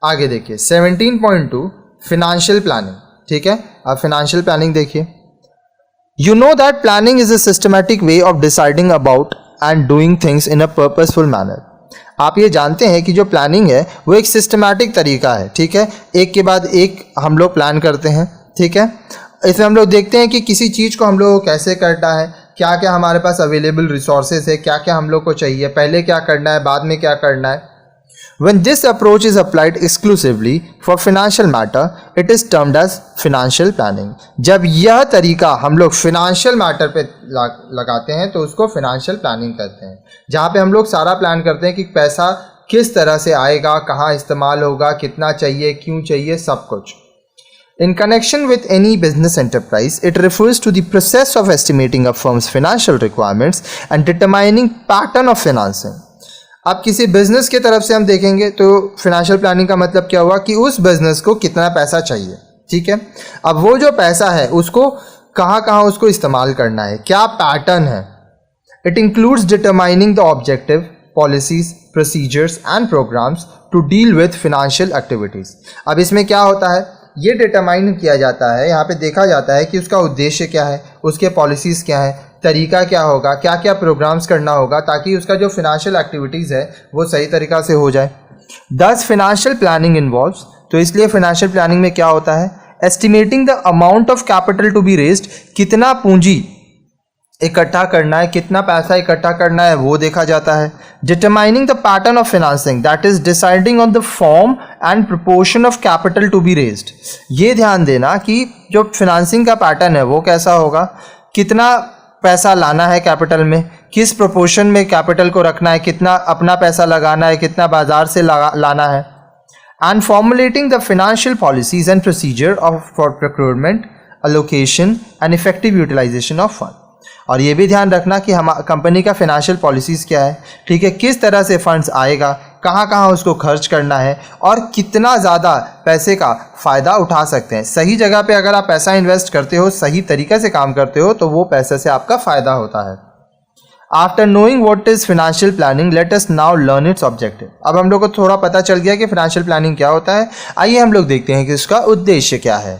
आगे देखिए 17.2 financial planning. ठीक है, अब फाइनेंशियल प्लानिंग देखिए। You know that planning is a systematic way of deciding about and doing things in a purposeful manner. आप ये जानते हैं कि जो प्लानिंग है वो एक सिस्टमैटिक तरीका है। ठीक है, एक के बाद एक हम लोग प्लान करते हैं। ठीक है, इसमें हम लोग देखते हैं कि किसी चीज़ को हम लोग को कैसे करना है, क्या क्या हमारे पास अवेलेबल रिसोर्सेज है, क्या क्या हम लोग को चाहिए, पहले क्या करना है, बाद में क्या करना है। When this approach is applied exclusively for financial matter, it is termed as financial planning. जब यह तरीका हम लोग financial matter पे लगाते हैं तो उसको financial planning कहते हैं, जहाँ पे हम लोग सारा प्लान करते हैं कि पैसा किस तरह से आएगा, कहाँ इस्तेमाल होगा, कितना चाहिए, क्यों चाहिए, सब कुछ। In connection with any business enterprise, it refers to the process of estimating a firm's financial requirements and determining pattern of financing. अब किसी बिजनेस की तरफ से हम देखेंगे तो फाइनेंशियल प्लानिंग का मतलब क्या हुआ कि उस बिजनेस को कितना पैसा चाहिए। ठीक है, अब वो जो पैसा है उसको कहाँ कहाँ उसको इस्तेमाल करना है, क्या पैटर्न है। It includes determining the objective, policies, procedures and programmes to deal with financial activities. अब इसमें क्या होता है, ये डिटरमाइन किया जाता है, यहाँ पे देखा जाता है कि उसका उद्देश्य क्या है, उसके पॉलिसीज़ क्या है, तरीका क्या होगा, क्या क्या प्रोग्राम्स करना होगा ताकि उसका जो फाइनेंशियल एक्टिविटीज़ है वो सही तरीक़ा से हो जाए। दस फाइनेंशियल प्लानिंग इन्वॉल्व्स, तो इसलिए फाइनेंशियल प्लानिंग में क्या होता है, estimating the amount of capital to be raised, कितना पूंजी इकट्ठा करना है, कितना पैसा इकट्ठा करना है वो देखा जाता है। Determining the pattern of financing, that is deciding on the form and proportion of capital to be raised. ये ध्यान देना कि जो फाइनेंसिंग का पैटर्न है वो कैसा होगा, कितना पैसा लाना है कैपिटल में, किस प्रोपोर्शन में कैपिटल को रखना है, कितना अपना पैसा लगाना है, कितना बाजार से लाना है। And formulating the financial policies and procedure of for procurement, allocation and effective utilisation of fund. और ये भी ध्यान रखना कि हम कंपनी का फाइनेंशियल पॉलिसीज़ क्या है। ठीक है, किस तरह से फंड्स आएगा, कहाँ कहाँ उसको खर्च करना है और कितना ज़्यादा पैसे का फ़ायदा उठा सकते हैं। सही जगह पे अगर आप पैसा इन्वेस्ट करते हो, सही तरीके से काम करते हो, तो वो पैसे से आपका फ़ायदा होता है। After knowing what is financial planning, let us now learn it's objective. अब हम लोग को थोड़ा पता चल गया कि फाइनेंशियल प्लानिंग क्या होता है। आइए हम लोग देखते हैं कि इसका उद्देश्य क्या है।